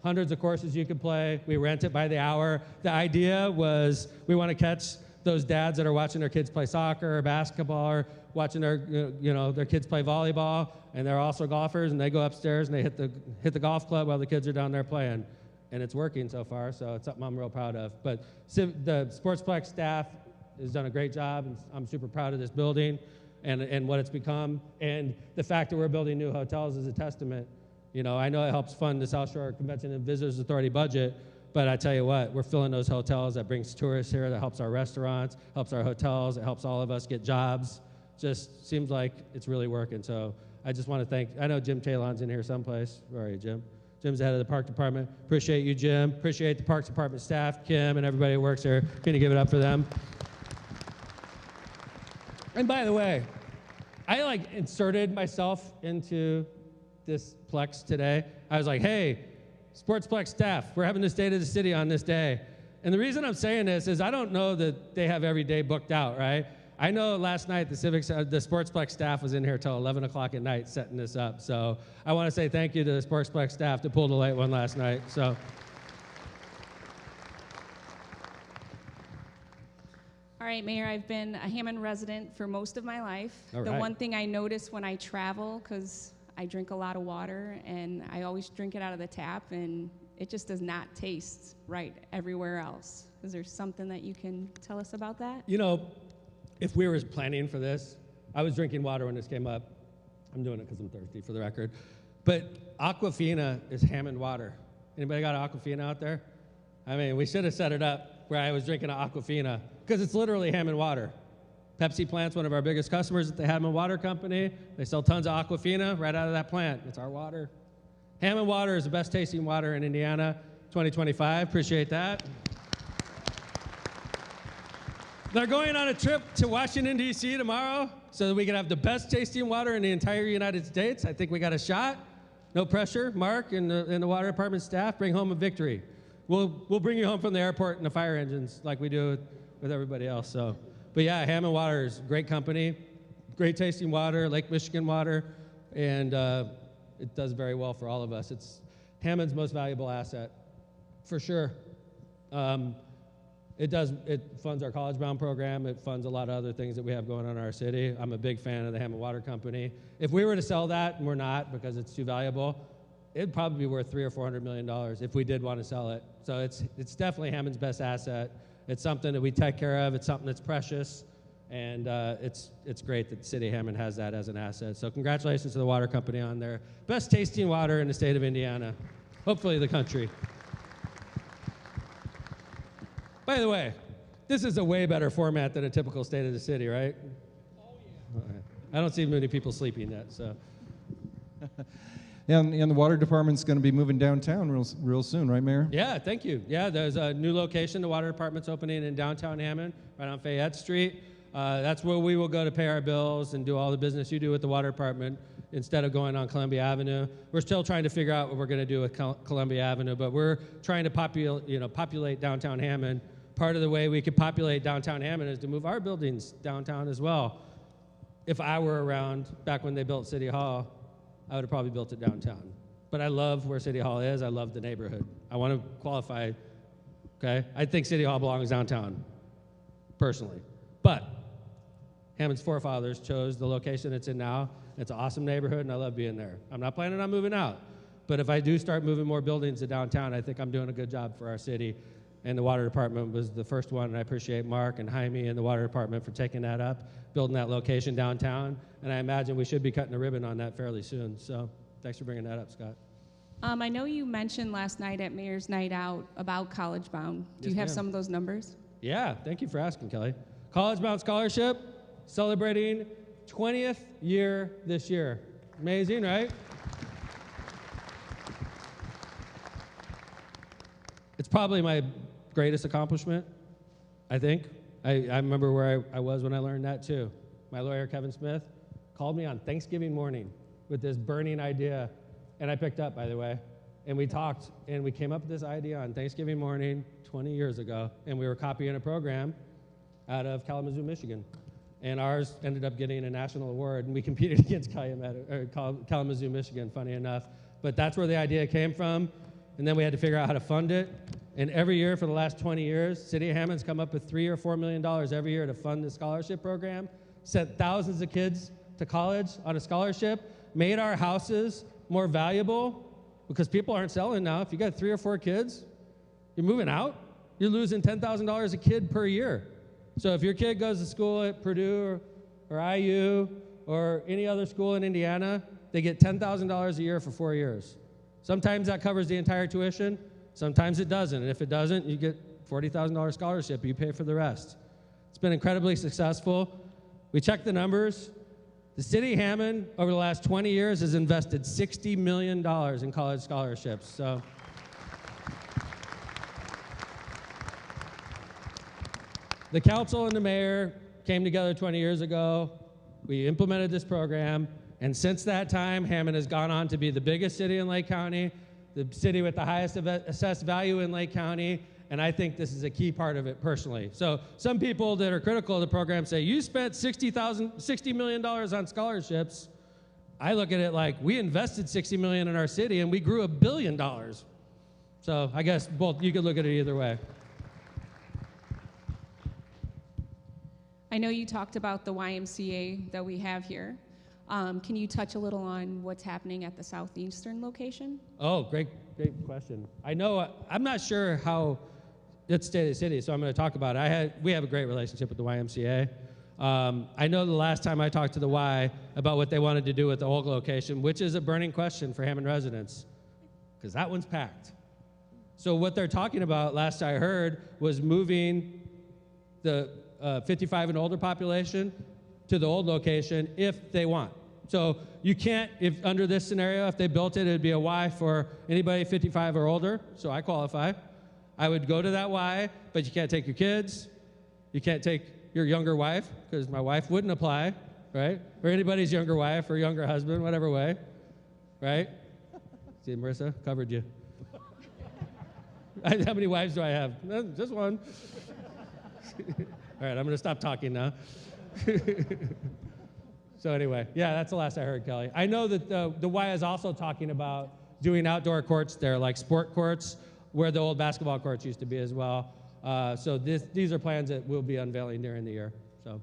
hundreds of courses you can play. We rent it by the hour. The idea was we want to catch those dads that are watching their kids play soccer or basketball or watching their kids play volleyball, and they're also golfers, and they go upstairs and they hit the golf club while the kids are down there playing. And it's working so far, so it's something I'm real proud of. But the Sportsplex staff has done a great job, and I'm super proud of this building and what it's become. And the fact that we're building new hotels is a testament. I know it helps fund the South Shore Convention and Visitors Authority budget, but I tell you what, we're filling those hotels. That brings tourists here, that helps our restaurants, helps our hotels, it helps all of us get jobs. Just seems like it's really working. So I just want to thank, I know Jim Talon's in here someplace. Where are you, Jim? Jim's the head of the park department. Appreciate you, Jim. Appreciate the parks department staff, Kim, and everybody who works there. Can you give it up for them? And by the way, I like inserted myself into this Plex today. I was like, hey, Sportsplex staff, we're having the State of the City on this day. And the reason I'm saying this is I don't know that they have every day booked out, right? I know last night the Sportsplex staff was in here till 11 o'clock at night setting this up. So I want to say thank you to the Sportsplex staff that pulled a late one last night. So. All right, Mayor, I've been a Hammond resident for most of my life. All The right. one thing I notice when I travel, because I drink a lot of water and I always drink it out of the tap, and it just does not taste right everywhere else. Is there something that you can tell us about that? You know, if we were planning for this, I was drinking water when this came up. I'm doing it because I'm thirsty, for the record. But Aquafina is Hammond water. Anybody got Aquafina out there? I mean, we should have set it up where I was drinking an Aquafina, because it's literally Hammond water. Pepsi plant's one of our biggest customers at the Hammond Water Company. They sell tons of Aquafina right out of that plant. It's our water. Hammond water is the best tasting water in Indiana 2025. Appreciate that. They're going on a trip to Washington, D.C. tomorrow so that we can have the best tasting water in the entire United States. I think we got a shot. No pressure. Mark and the water department staff, bring home a victory. We'll bring you home from the airport in the fire engines like we do with everybody else. So, but yeah, Hammond Water is a great company, great tasting water, Lake Michigan water, and it does very well for all of us. It's Hammond's most valuable asset, for sure. It funds our college bound program. It funds a lot of other things that we have going on in our city. I'm a big fan of the Hammond Water Company. If we were to sell that, and we're not because it's too valuable, it'd probably be worth $300 or $400 million if we did want to sell it. So it's definitely Hammond's best asset. It's something that we take care of. It's something that's precious, and it's great that the city of Hammond has that as an asset. So congratulations to the water company on their best tasting water in the state of Indiana, hopefully the country. By the way, this is a way better format than a typical State of the City, right? Oh, yeah. I don't see many people sleeping yet, so. And the water department's going to be moving downtown real soon, right, Mayor? Yeah, thank you. Yeah, there's a new location. The water department's opening in downtown Hammond, right on Fayette Street. That's where we will go to pay our bills and do all the business you do with the water department instead of going on Columbia Avenue. We're still trying to figure out what we're going to do with Columbia Avenue, but we're trying to populate downtown Hammond. Part of the way we could populate downtown Hammond is to move our buildings downtown as well. If I were around back when they built City Hall, I would have probably built it downtown. But I love where City Hall is. I love the neighborhood. I want to qualify, okay? I think City Hall belongs downtown, personally. But Hammond's forefathers chose the location it's in now. It's an awesome neighborhood, and I love being there. I'm not planning on moving out. But if I do start moving more buildings to downtown, I think I'm doing a good job for our city. And the water department was the first one, and I appreciate Mark and Jaime and the water department for taking that up, building that location downtown. And I imagine we should be cutting a ribbon on that fairly soon. So thanks for bringing that up, Scott. I know you mentioned last night at Mayor's Night Out about College Bound. Do you have some of those numbers? Yeah, thank you for asking, Kelly. College Bound Scholarship, celebrating 20th year this year. Amazing, right? It's probably my greatest accomplishment, I think. I remember where I was when I learned that too. My lawyer, Kevin Smith, called me on Thanksgiving morning with this burning idea, and I picked up, by the way, and we talked, and we came up with this idea on Thanksgiving morning 20 years ago, and we were copying a program out of Kalamazoo, Michigan, and ours ended up getting a national award, and we competed against Kalamazoo, Michigan, funny enough, but that's where the idea came from, and then we had to figure out how to fund it. And every year for the last 20 years, City of Hammond's come up with $3 or $4 million every year to fund the scholarship program, sent thousands of kids to college on a scholarship, made our houses more valuable because people aren't selling now. If you got 3 or 4 kids, you're moving out, you're losing $10,000 a kid per year. So if your kid goes to school at Purdue or IU or any other school in Indiana, they get $10,000 a year for 4 years. Sometimes that covers the entire tuition. Sometimes it doesn't, and if it doesn't, you get $40,000 scholarship, you pay for the rest. It's been incredibly successful. We checked the numbers. The city of Hammond, over the last 20 years, has invested $60 million in college scholarships. So, the council and the mayor came together 20 years ago. We implemented this program, and since that time, Hammond has gone on to be the biggest city in Lake County, the city with the highest assessed value in Lake County, and I think this is a key part of it personally. So some people that are critical of the program say, you spent $60 million on scholarships. I look at it like, we invested $60 million in our city and we grew $1 billion. So I guess you could look at it either way. I know you talked about the YMCA that we have here. Can you touch a little on what's happening at the southeastern location? Oh, great question. I know, I'm not sure how it's state of the city, so I'm going to talk about it. We have a great relationship with the YMCA. I know the last time I talked to the Y about what they wanted to do with the old location, which is a burning question for Hammond residents, because that one's packed. So what they're talking about, last I heard, was moving the 55 and older population to the old location if they want. So you can't, if under this scenario, if they built it, it'd be a Y for anybody 55 or older, so I qualify. I would go to that Y, but you can't take your kids. You can't take your younger wife, because my wife wouldn't apply, right? Or anybody's younger wife or younger husband, whatever way, right? See, Marissa, covered you. How many wives do I have? Just one. All right, I'm going to stop talking now. So anyway, yeah, that's the last I heard, Kelly. I know that the Y is also talking about doing outdoor courts there, like sport courts, where the old basketball courts used to be as well. So these are plans that we'll be unveiling during the year. So.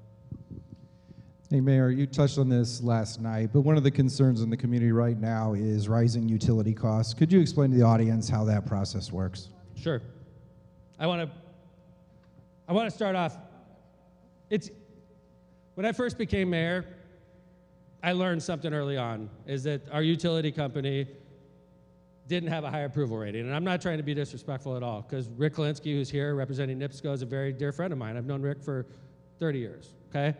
Hey, Mayor, you touched on this last night, but one of the concerns in the community right now is rising utility costs. Could you explain to the audience how that process works? Sure. I want to start off. When I first became mayor, I learned something early on, is that our utility company didn't have a high approval rating. And I'm not trying to be disrespectful at all, because Rick Kalinsky, who's here representing NIPSCO, is a very dear friend of mine. I've known Rick for 30 years, okay?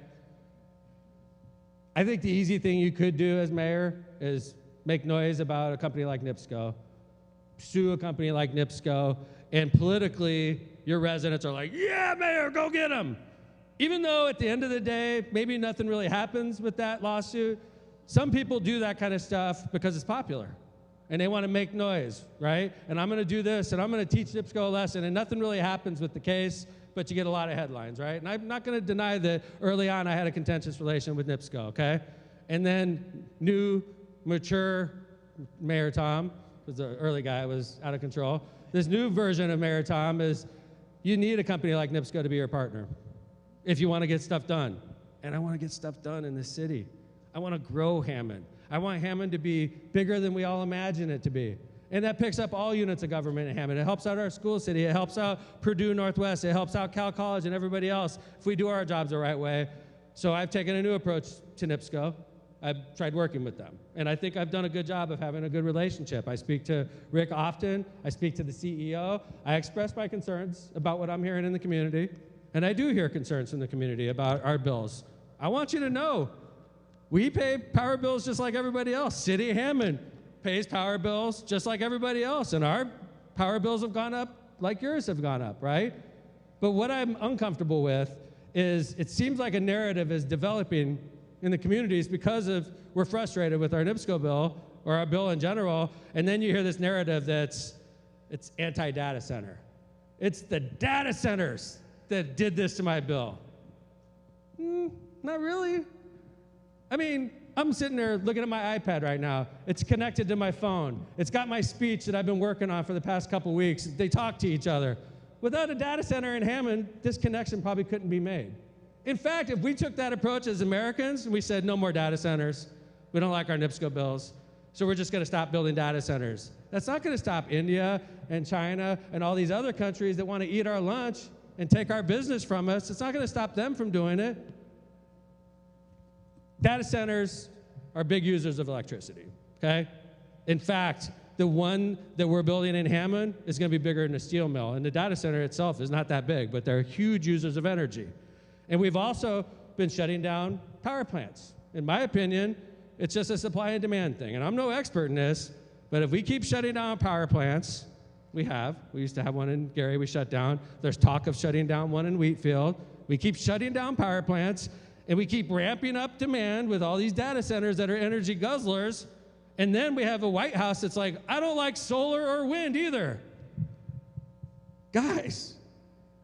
I think the easy thing you could do as mayor is make noise about a company like NIPSCO, sue a company like NIPSCO, and politically, your residents are like, yeah, mayor, go get them. Even though at the end of the day, maybe nothing really happens with that lawsuit, some people do that kind of stuff because it's popular. And they want to make noise, right? And I'm going to do this, and I'm going to teach NIPSCO a lesson, and nothing really happens with the case, but you get a lot of headlines, right? And I'm not going to deny that early on I had a contentious relation with NIPSCO, okay? And then new, mature Mayor Tom, because the early guy was out of control. This new version of Mayor Tom is, you need a company like NIPSCO to be your partner if you want to get stuff done. And I want to get stuff done in this city. I want to grow Hammond. I want Hammond to be bigger than we all imagine it to be. And that picks up all units of government in Hammond. It helps out our school city. It helps out Purdue Northwest. It helps out Cal College and everybody else if we do our jobs the right way. So I've taken a new approach to NIPSCO. I've tried working with them. And I think I've done a good job of having a good relationship. I speak to Rick often. I speak to the CEO. I express my concerns about what I'm hearing in the community. And I do hear concerns from the community about our bills. I want you to know, we pay power bills just like everybody else. City of Hammond pays power bills just like everybody else. And our power bills have gone up like yours have gone up, right? But what I'm uncomfortable with is it seems like a narrative is developing in the communities because we're frustrated with our NIPSCO bill or our bill in general, and then you hear this narrative it's anti-data center. It's the data centers that did this to my bill. Not really. I mean, I'm sitting there looking at my iPad right now. It's connected to my phone. It's got my speech that I've been working on for the past couple weeks. They talk to each other. Without a data center in Hammond, this connection probably couldn't be made. In fact, if we took that approach as Americans, and we said no more data centers, we don't like our NIPSCO bills, so we're just going to stop building data centers. That's not going to stop India and China and all these other countries that want to eat our lunch and take our business from us. It's not going to stop them from doing it. Data centers are big users of electricity, okay? In fact, the one that we're building in Hammond is going to be bigger than a steel mill, and the data center itself is not that big, but they're huge users of energy. And we've also been shutting down power plants. In my opinion, it's just a supply and demand thing. And I'm no expert in this, but if we keep shutting down power plants, we used to have one in Gary, we shut down. There's talk of shutting down one in Wheatfield. We keep shutting down power plants, and we keep ramping up demand with all these data centers that are energy guzzlers. And then we have a White House that's like, I don't like solar or wind either. Guys,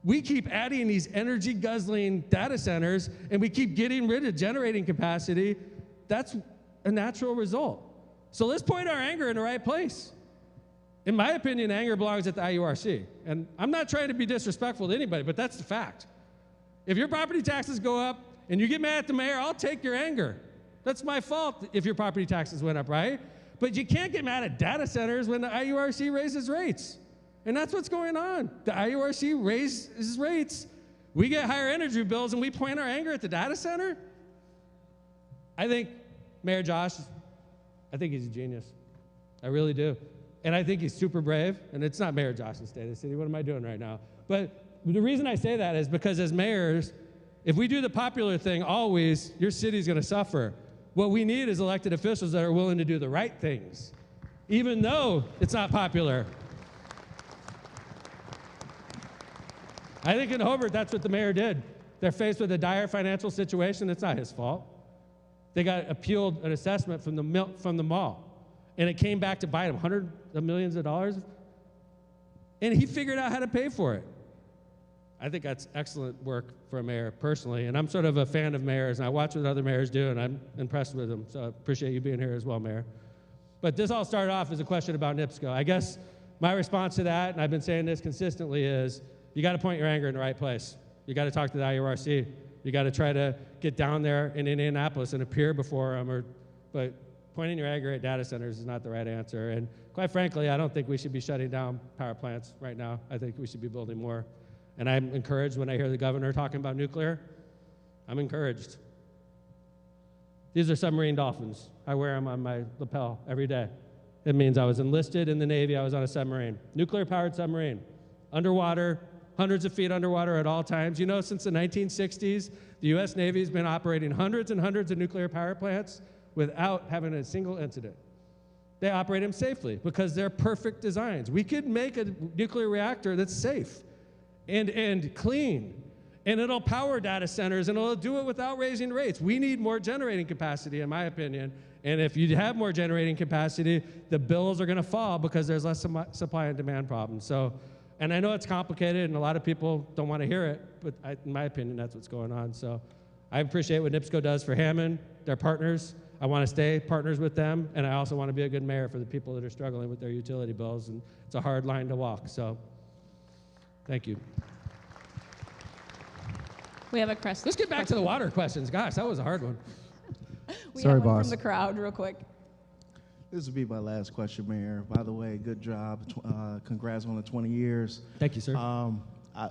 we keep adding these energy guzzling data centers, and we keep getting rid of generating capacity. That's a natural result. So let's point our anger in the right place. In my opinion, anger belongs at the IURC. And I'm not trying to be disrespectful to anybody, but that's the fact. If your property taxes go up and you get mad at the mayor, I'll take your anger. That's my fault if your property taxes went up, right? But you can't get mad at data centers when the IURC raises rates. And that's what's going on. The IURC raises rates. We get higher energy bills and we point our anger at the data center? I think Mayor Josh, I think he's a genius. I really do. And I think he's super brave, and it's not Mayor Josh's State of the City. What am I doing right now? But the reason I say that is because as mayors, if we do the popular thing always, your city's gonna suffer. What we need is elected officials that are willing to do the right things, even though it's not popular. I think in Hobart, that's what the mayor did. They're faced with a dire financial situation. It's not his fault. They got appealed an assessment from the mall. And it came back to bite him hundreds of millions of dollars. And he figured out how to pay for it. I think that's excellent work for a mayor personally. And I'm sort of a fan of mayors, and I watch what other mayors do, and I'm impressed with them. So I appreciate you being here as well, Mayor. But this all started off as a question about NIPSCO. I guess my response to that, and I've been saying this consistently, is you got to point your anger in the right place. You got to talk to the IURC. You got to try to get down there in Indianapolis and appear before them. But pointing your anger at data centers is not the right answer. And quite frankly, I don't think we should be shutting down power plants right now. I think we should be building more. And I'm encouraged when I hear the governor talking about nuclear. I'm encouraged. These are submarine dolphins. I wear them on my lapel every day. It means I was enlisted in the Navy. I was on a submarine, nuclear-powered submarine, underwater, hundreds of feet underwater at all times. You know, since the 1960s, the U.S. Navy has been operating hundreds and hundreds of nuclear power plants without having a single incident. They operate them safely because they're perfect designs. We could make a nuclear reactor that's safe and clean, and it'll power data centers, and it'll do it without raising rates. We need more generating capacity, in my opinion, and if you have more generating capacity, the bills are gonna fall because there's less supply and demand problems. So, and I know it's complicated, and a lot of people don't wanna hear it, but in my opinion, that's what's going on. So I appreciate what NIPSCO does for Hammond. They're partners. I want to stay partners with them, and I also want to be a good mayor for the people that are struggling with their utility bills, and it's a hard line to walk, so thank you. We have a question. Let's get back to the water questions. Gosh, that was a hard one. We Sorry, have one boss. from the crowd real quick. This will be my last question, Mayor. By the way, good job. Congrats on the 20 years. Thank you, sir.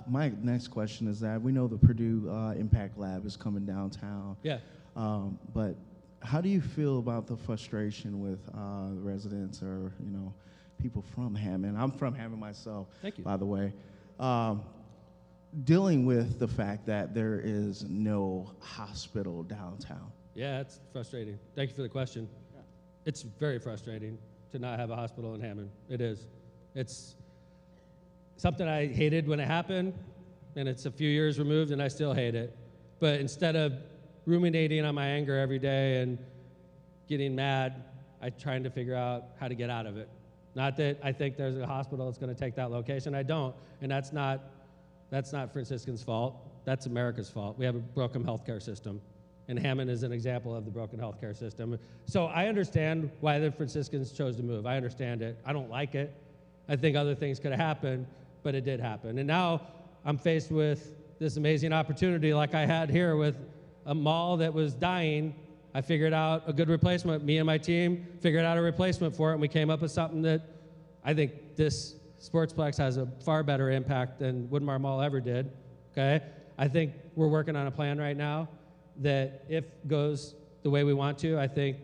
My next question is that we know the Purdue Impact Lab is coming downtown. Yeah. But how do you feel about the frustration with residents or people from Hammond? I'm from Hammond myself. Thank you. By the way, dealing with the fact that there is no hospital downtown. Yeah, it's frustrating. Thank you for the question. Yeah. It's very frustrating to not have a hospital in Hammond. It is. It's something I hated when it happened, and it's a few years removed, and I still hate it. But instead of ruminating on my anger every day and getting mad, I'm trying to figure out how to get out of it. Not that I think there's a hospital that's going to take that location. I don't, and that's not Franciscan's fault. That's America's fault. We have a broken healthcare system, and Hammond is an example of the broken healthcare system. So I understand why the Franciscans chose to move. I understand it. I don't like it. I think other things could have happened, but it did happen. And now I'm faced with this amazing opportunity like I had here with a mall that was dying. I figured out a good replacement. Me and my team figured out a replacement for it, and we came up with something that I think this Sportsplex has a far better impact than Woodmar Mall ever did, okay? I think we're working on a plan right now that if goes the way we want to, I think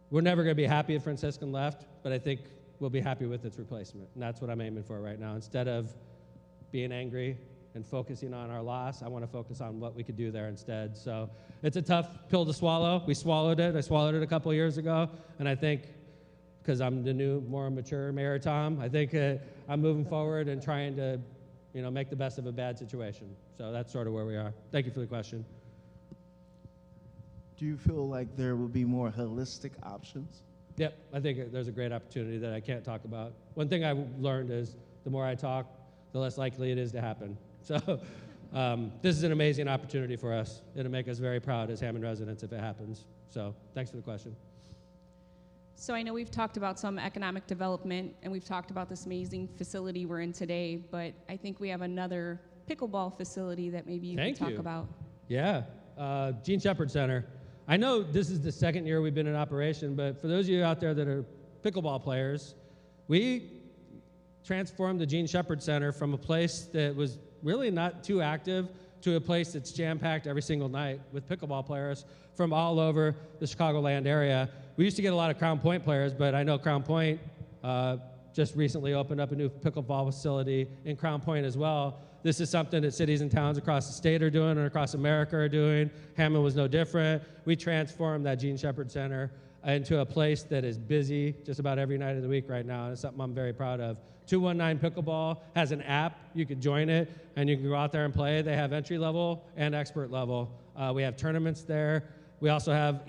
we're never gonna be happy if Franciscan left, but I think we'll be happy with its replacement, and that's what I'm aiming for right now. Instead of being angry, and focusing on our loss. I want to focus on what we could do there instead. So it's a tough pill to swallow. We swallowed it. I swallowed it a couple years ago, and I think because I'm the new, more mature Mayor Tom, I think I'm moving forward and trying to, make the best of a bad situation. So that's sort of where we are. Thank you for the question. Do you feel like there will be more holistic options? Yep, I think there's a great opportunity that I can't talk about. One thing I learned is the more I talk, the less likely it is to happen. So this is an amazing opportunity for us. It'll make us very proud as Hammond residents if it happens. So thanks for the question. So I know we've talked about some economic development, and we've talked about this amazing facility we're in today, but I think we have another pickleball facility that maybe you could talk about. Yeah, Gene Shepherd Center. I know this is the second year we've been in operation, but for those of you out there that are pickleball players, we transformed the Gene Shepherd Center from a place that was really not too active to a place that's jam-packed every single night with pickleball players from all over the Chicagoland area. We used to get a lot of Crown Point players, but I know Crown Point just recently opened up a new pickleball facility in Crown Point as well. This is something that cities and towns across the state are doing and across America are doing. Hammond was no different. We transformed that Gene Shepherd Center into a place that is busy just about every night of the week right now, and it's something I'm very proud of. 219 Pickleball has an app. You could join it, and you can go out there and play. They have entry level and expert level. We have tournaments there. We also have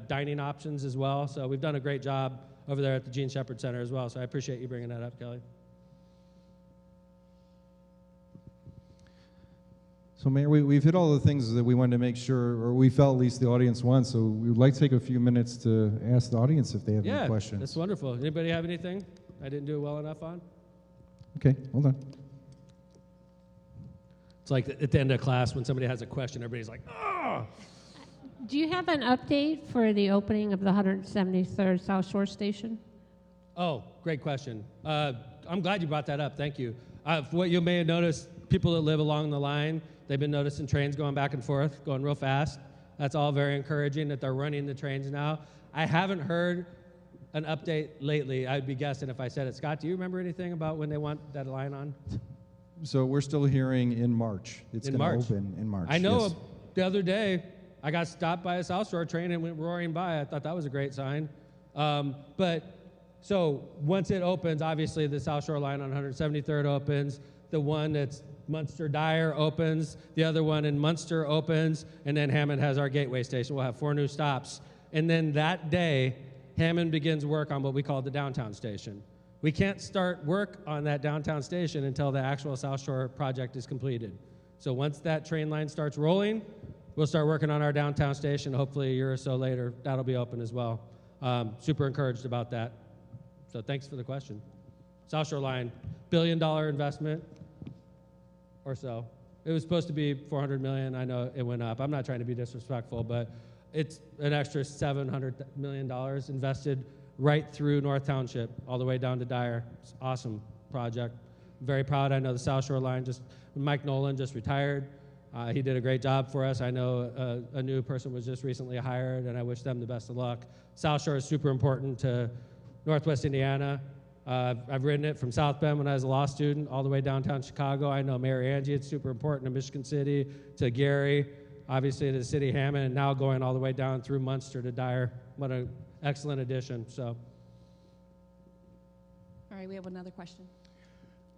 dining options as well, so we've done a great job over there at the Gene Shepherd Center as well, so I appreciate you bringing that up, Kelly. So, Mayor, we've hit all the things that we wanted to make sure, or we felt at least the audience wants, so we would like to take a few minutes to ask the audience if they have any questions. Yeah, that's wonderful. Anybody have anything I didn't do it well enough on? Okay, hold on. It's like at the end of class when somebody has a question, everybody's like, oh! Do you have an update for the opening of the 173rd South Shore Station? Oh, great question. I'm glad you brought that up. Thank you. What you may have noticed, people that live along the line, they've been noticing trains going back and forth, going real fast. That's all very encouraging that they're running the trains now. I haven't heard an update lately. I'd be guessing if I said it. Scott, do you remember anything about when they want that line on? So we're still hearing in March. It's going to open in March. I know yes. The other day, I got stopped by a South Shore train and went roaring by. I thought that was a great sign. So once it opens, obviously the South Shore line on 173rd opens. The one that's Munster-Dyer opens. The other one in Munster opens. And then Hammond has our gateway station. We'll have 4 new stops. And then that day, Hammond begins work on what we call the downtown station. We can't start work on that downtown station until the actual South Shore project is completed. So once that train line starts rolling, we'll start working on our downtown station. Hopefully a year or so later, that'll be open as well. Super encouraged about that. So thanks for the question. South Shore line, $1 billion investment or so. It was supposed to be $400 million. I know it went up. I'm not trying to be disrespectful, but it's an extra $700 million invested right through North Township, all the way down to Dyer. It's an awesome project. I'm very proud. I know the South Shore line, Mike Nolan just retired. He did a great job for us. I know a new person was just recently hired, and I wish them the best of luck. South Shore is super important to Northwest Indiana. I've ridden it from South Bend when I was a law student all the way downtown Chicago. I know Mayor Angie, it's super important to Michigan City, to Gary, obviously to the city of Hammond, and now going all the way down through Munster to Dyer. What an excellent addition. So. All right, we have another question.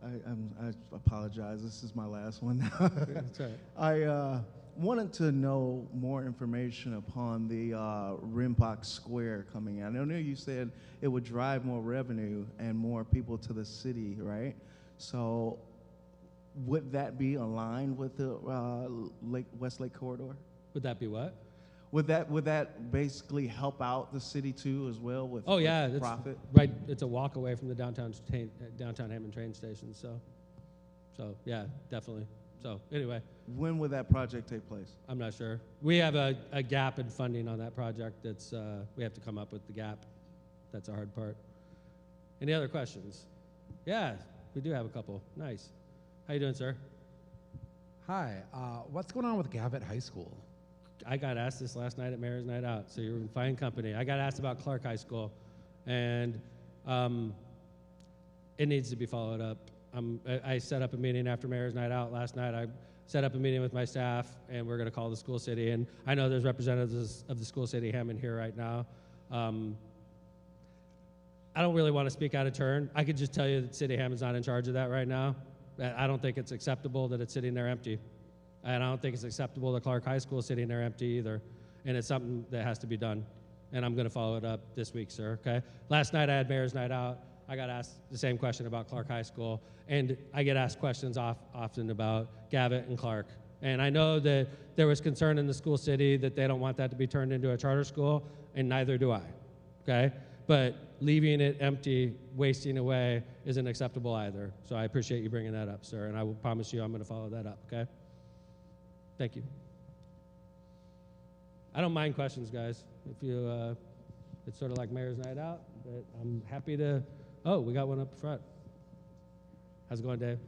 I apologize. This is my last one. That's right. I wanted to know more information upon the Rimpock Square coming in. I know you said it would drive more revenue and more people to the city, right? So would that be aligned with the West Lake Corridor? Would that be what? Would that basically help out the city too as well with it's profit? Right, it's a walk away from the downtown Hammond train station. So yeah, definitely. So anyway, when would that project take place? I'm not sure. We have a gap in funding on that project. That's we have to come up with the gap. That's the hard part. Any other questions? Yeah, we do have a couple. Nice. How you doing, sir? Hi. What's going on with Gavitt High School? I got asked this last night at Mayor's Night Out, so you're in fine company. I got asked about Clark High School, and it needs to be followed up. I set up a meeting after Mayor's Night Out last night. I set up a meeting with my staff, and we're going to call the school city. And I know there's representatives of the school city Hammond here right now. I don't really want to speak out of turn. I could just tell you that City Hammond's not in charge of that right now. I don't think it's acceptable that it's sitting there empty. And I don't think it's acceptable that Clark High School is sitting there empty either. And it's something that has to be done. And I'm going to follow it up this week, sir, okay? Last night I had Mayor's Night Out. I got asked the same question about Clark High School. And I get asked questions often about Gavitt and Clark. And I know that there was concern in the school city that they don't want that to be turned into a charter school, and neither do I, okay? But leaving it empty, wasting away, isn't acceptable either. So I appreciate you bringing that up, sir, and I will promise you I'm going to follow that up, okay? Thank you. I don't mind questions, guys. If you, it's sort of like Mayor's Night Out, but I'm happy to, oh, we got one up front. How's it going, Dave?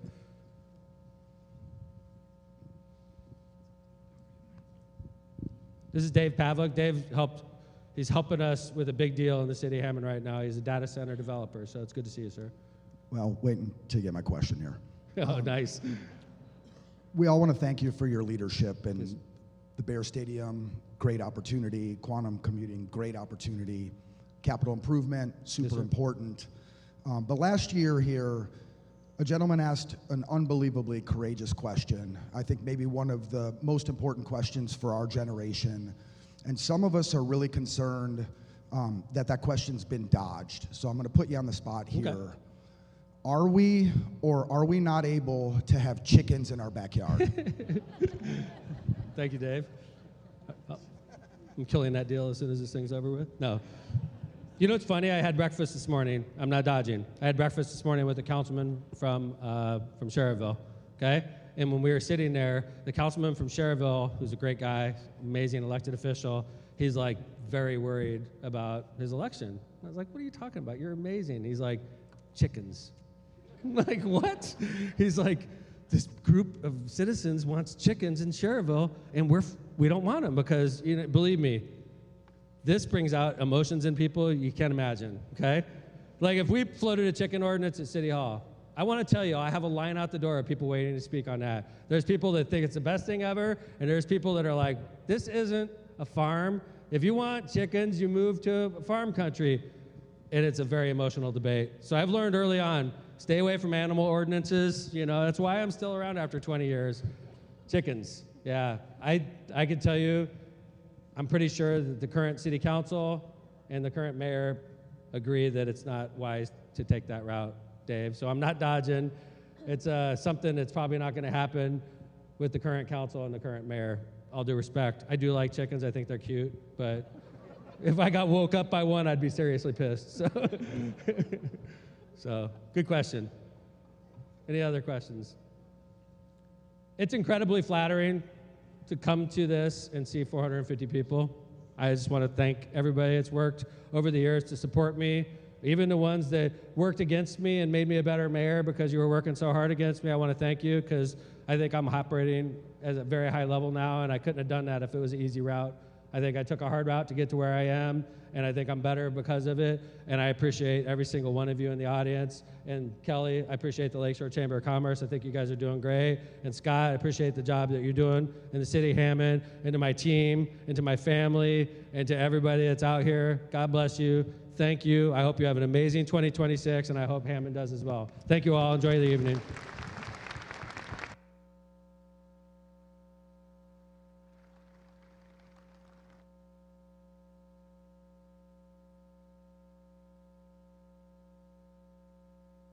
This is Dave Pavlik. He's helping us with a big deal in the city of Hammond right now. He's a data center developer, so it's good to see you, sir. Well, wait until you get my question here. Oh, nice. We all want to thank you for your leadership and the Bear Stadium, great opportunity, quantum commuting, great opportunity, capital improvement, super important. But last year here, a gentleman asked an unbelievably courageous question. I think maybe one of the most important questions for our generation. And some of us are really concerned that question's been dodged. So I'm going to put you on the spot here. Okay. Are we or are we not able to have chickens in our backyard? Thank you, Dave. I'm killing that deal as soon as this thing's over with. No. You know what's funny? I had breakfast this morning. I'm not dodging. I had breakfast this morning with a councilman from Sherrville, okay? And when we were sitting there, the councilman from Sherrville, who's a great guy, amazing elected official, he's like very worried about his election. I was like, what are you talking about? You're amazing. He's like, chickens. I'm like, what? He's like, this group of citizens wants chickens in Sherrville, and we don't want them because, you know, believe me, this brings out emotions in people you can't imagine, okay? Like if we floated a chicken ordinance at City Hall, I want to tell you, I have a line out the door of people waiting to speak on that. There's people that think it's the best thing ever, and there's people that are like, this isn't a farm. If you want chickens, you move to farm country. And it's a very emotional debate. So I've learned early on, stay away from animal ordinances. You know, that's why I'm still around after 20 years. Chickens, yeah. I can tell you, I'm pretty sure that the current city council and the current mayor agree that it's not wise to take that route, Dave. So I'm not dodging. It's something that's probably not going to happen with the current council and the current mayor. All due respect. I do like chickens. I think they're cute. But if I got woke up by one, I'd be seriously pissed. So good question. Any other questions? It's incredibly flattering to come to this and see 450 people. I just want to thank everybody that's worked over the years to support me, even the ones that worked against me and made me a better mayor because you were working so hard against me. I want to thank you because I think I'm operating at a very high level now, and I couldn't have done that if it was an easy route. I think I took a hard route to get to where I am, and I think I'm better because of it, and I appreciate every single one of you in the audience. And Kelly, I appreciate the Lakeshore Chamber of Commerce. I think you guys are doing great. And Scott, I appreciate the job that you're doing in the city of Hammond, and to my team, and to my family, and to everybody that's out here. God bless you. Thank you. I hope you have an amazing 2026, and I hope Hammond does as well. Thank you all. Enjoy the evening.